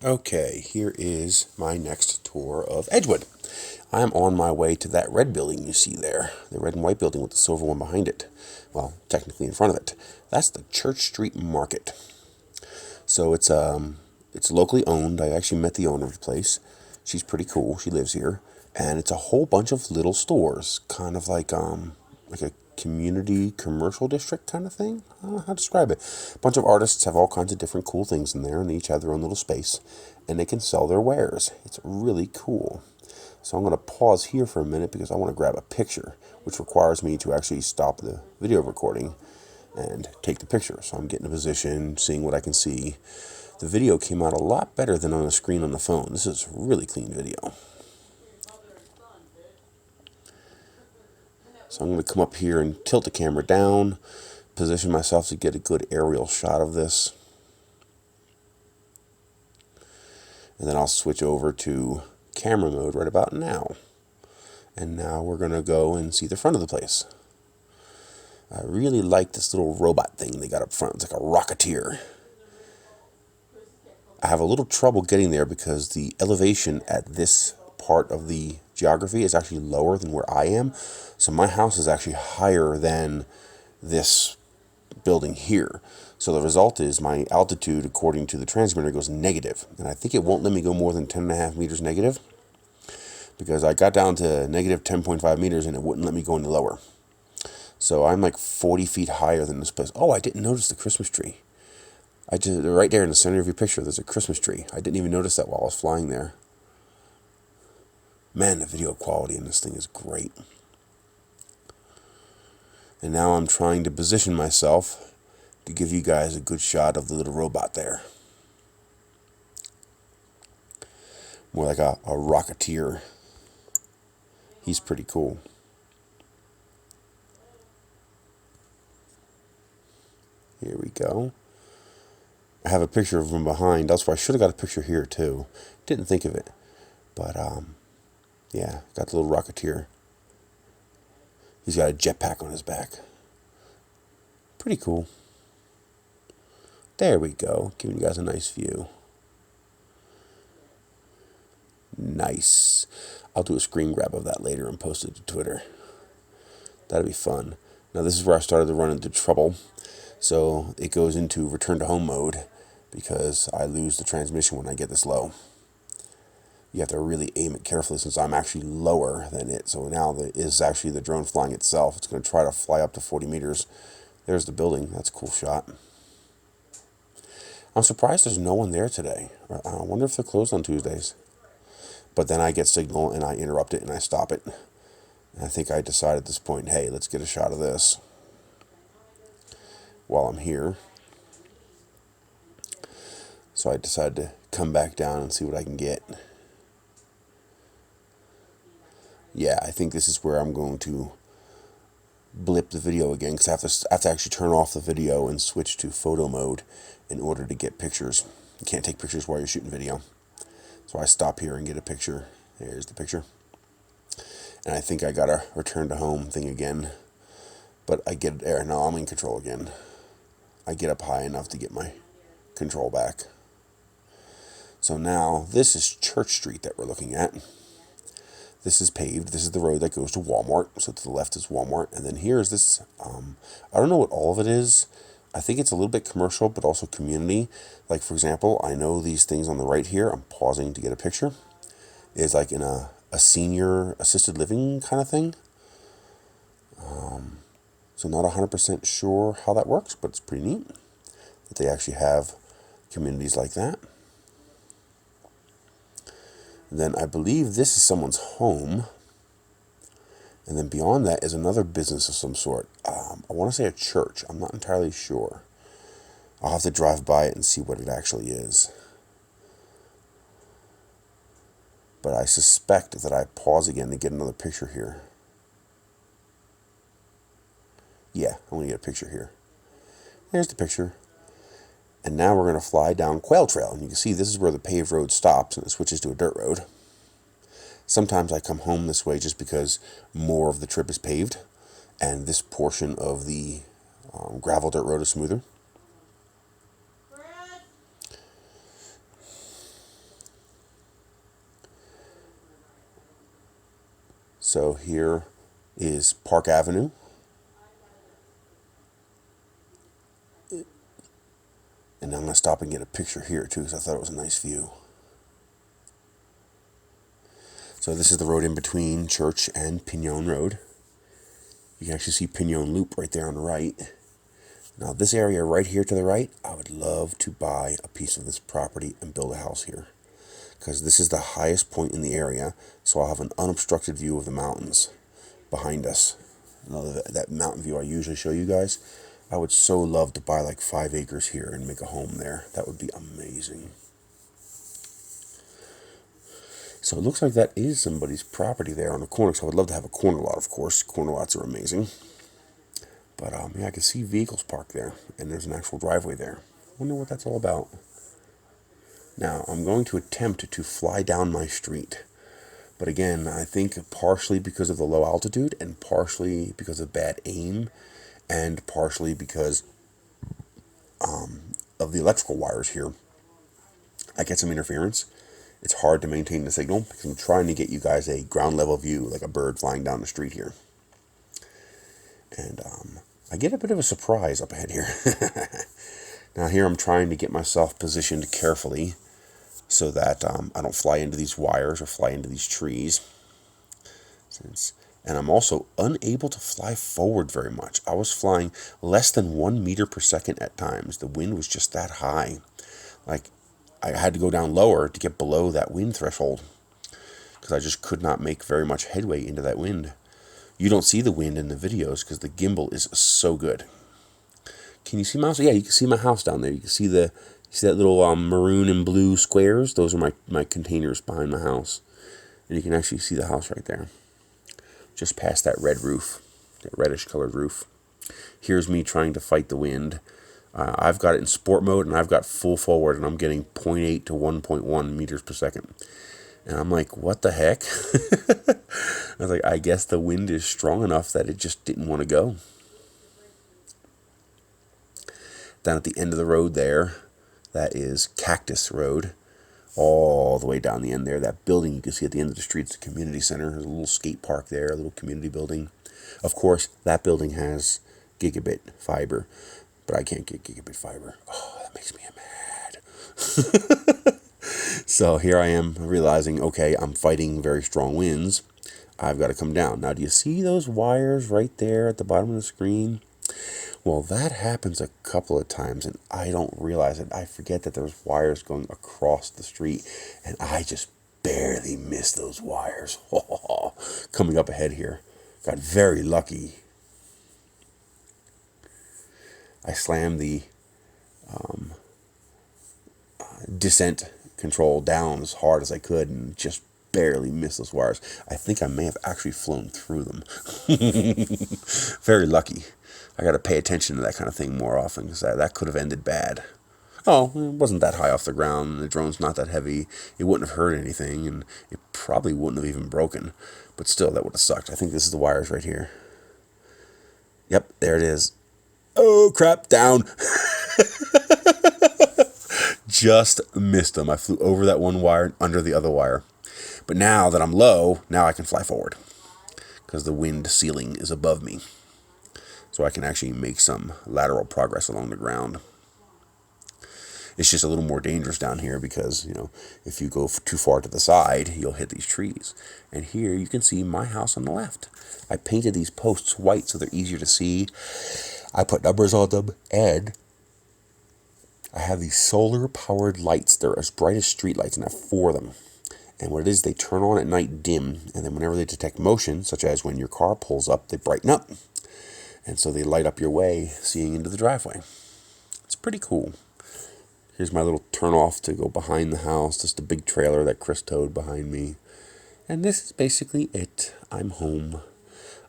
Okay, here is my next tour of Edgewood. I'm on my way to that red building you see there, the red and white building with the silver one behind it. Well, technically in front of it. That's the Church Street Market. So it's locally owned. I actually met the owner of the place. She's pretty cool. She lives here, and it's a whole bunch of little stores, kind of like a community commercial district kind of thing. I don't know how to describe it. A bunch of artists have all kinds of different cool things in there, and they each have their own little space, and they can sell their wares. It's really cool. So I'm going to pause here for a minute because I want to grab a picture, which requires me to actually stop the video recording and take the picture. So I'm getting a position, seeing what I can see. The video came out a lot better than on the screen on the phone. This is really clean video. So I'm going to come up here and tilt the camera down, position myself to get a good aerial shot of this. And then I'll switch over to camera mode right about now. And now we're going to go and see the front of the place. I really like this little robot thing they got up front. It's like a rocketeer. I have a little trouble getting there because the elevation at this part of the geography is actually lower than where I am. So my house is actually higher than this building here. So the result is my altitude, according to the transmitter, goes negative. And I think it won't let me go more than 10.5 meters negative, because I got down to negative 10.5 meters and it wouldn't let me go any lower. So I'm like 40 feet higher than this place. Oh, I didn't notice the Christmas tree. Right there in the center of your picture, there's a Christmas tree. I didn't even notice that while I was flying there. Man, the video quality in this thing is great. And now I'm trying to position myself to give you guys a good shot of the little robot there. More like a rocketeer. He's pretty cool. Here we go. I have a picture of him behind. That's why I should have got a picture here too. Didn't think of it. But yeah, got the little rocketeer. He's got a jetpack on his back. Pretty cool. There we go. Giving you guys a nice view. Nice. I'll do a screen grab of that later and post it to Twitter. That'll be fun. Now this is where I started to run into trouble. So it goes into return to home mode because I lose the transmission when I get this low. You have to really aim it carefully since I'm actually lower than it. So now it is actually the drone flying itself. It's going to try to fly up to 40 meters. There's the building. That's a cool shot. I'm surprised there's no one there today. I wonder if they're closed on Tuesdays. But then I get signal and I interrupt it and I stop it. And I think I decided at this point, hey, let's get a shot of this while I'm here. So I decided to come back down and see what I can get. Yeah, I think this is where I'm going to blip the video again, because I have to actually turn off the video and switch to photo mode in order to get pictures. You can't take pictures while you're shooting video. So I stop here and get a picture. There's the picture. And I think I got a return to home thing again. But I get there. Now I'm in control again. I get up high enough to get my control back. So now this is Church Street that we're looking at. This is paved. This is the road that goes to Walmart. So to the left is Walmart. And then here is this, I don't know what all of it is. I think it's a little bit commercial, but also community. Like, for example, I know these things on the right here, I'm pausing to get a picture, is like in a senior assisted living kind of thing. So not 100% sure how that works, but it's pretty neat that they actually have communities like that. Then I believe this is someone's home. And then beyond that is another business of some sort. I want to say a church. I'm not entirely sure. I'll have to drive by it and see what it actually is. But I suspect that I pause again to get another picture here. Yeah, I'm going to get a picture here. There's the picture. And now we're going to fly down Quail Trail. And you can see this is where the paved road stops and it switches to a dirt road. Sometimes I come home this way just because more of the trip is paved. And this portion of the gravel dirt road is smoother. So here is Park Avenue. And I'm going to stop and get a picture here too, because I thought it was a nice view. So this is the road in between Church and Pinion Road. You can actually see Pinion Loop right there on the right. Now this area right here to the right, I would love to buy a piece of this property and build a house here, because this is the highest point in the area, so I'll have an unobstructed view of the mountains behind us. That mountain view I usually show you guys. I would so love to buy like 5 acres here and make a home there. That would be amazing. So it looks like that is somebody's property there on the corner. So I would love to have a corner lot, of course. Corner lots are amazing. But yeah, I can see vehicles parked there, and there's an actual driveway there. Wonder what that's all about. Now, I'm going to attempt to fly down my street. But again, I think partially because of the low altitude, and partially because of bad aim, and partially because of the electrical wires here, I get some interference. It's hard to maintain the signal because I'm trying to get you guys a ground level view, like a bird flying down the street here. And I get a bit of a surprise up ahead here. Now here I'm trying to get myself positioned carefully so that I don't fly into these wires or fly into these trees. And I'm also unable to fly forward very much. I was flying less than 1 meter per second at times. The wind was just that high. Like, I had to go down lower to get below that wind threshold, because I just could not make very much headway into that wind. You don't see the wind in the videos because the gimbal is so good. Can you see my house? Yeah, you can see my house down there. You can see that little maroon and blue squares? Those are my containers behind my house. And you can actually see the house right there, just past that red roof, that reddish colored roof. Here's me trying to fight the wind. I've got it in sport mode, and I've got full forward, and I'm getting 0.8 to 1.1 meters per second. And I'm like, what the heck? I was like, I guess the wind is strong enough that it just didn't want to go. Down at the end of the road there, that is Cactus Road. All the way down the end there, that building you can see at the end of the street, it's a community center. There's a little skate park there, a little community building. Of course, that building has gigabit fiber, but I can't get gigabit fiber. Oh, that makes me mad. So here I am realizing, okay, I'm fighting very strong winds. I've got to come down. Now, do you see those wires right there at the bottom of the screen? Well, that happens a couple of times, and I don't realize it. I forget that there's wires going across the street, and I just barely missed those wires. Coming up ahead here. Got very lucky. I slammed the descent control down as hard as I could and just barely missed those wires. I think I may have actually flown through them. Very lucky. I got to pay attention to that kind of thing more often, because that could have ended bad. Oh, it wasn't that high off the ground. The drone's not that heavy. It wouldn't have hurt anything, and it probably wouldn't have even broken. But still, that would have sucked. I think this is the wires right here. Yep, there it is. Oh, crap, down. Just missed them. I flew over that one wire and under the other wire. But now that I'm low, now I can fly forward, because the wind ceiling is above me. So I can actually make some lateral progress along the ground. It's just a little more dangerous down here because, if you go too far to the side, you'll hit these trees. And here you can see my house on the left. I painted these posts white so they're easier to see. I put numbers on them, and I have these solar-powered lights. They're as bright as street lights, and I have 4 of them. And what it is, they turn on at night dim, and then whenever they detect motion, such as when your car pulls up, they brighten up. And so they light up your way, seeing into the driveway. It's pretty cool. Here's my little turn off to go behind the house. Just a big trailer that Chris towed behind me. And this is basically it. I'm home.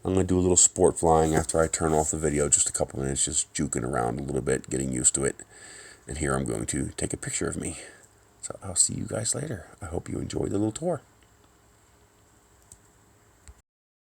I'm going to do a little sport flying after I turn off the video. Just a couple minutes, just juking around a little bit, getting used to it. And here I'm going to take a picture of me. So I'll see you guys later. I hope you enjoyed the little tour.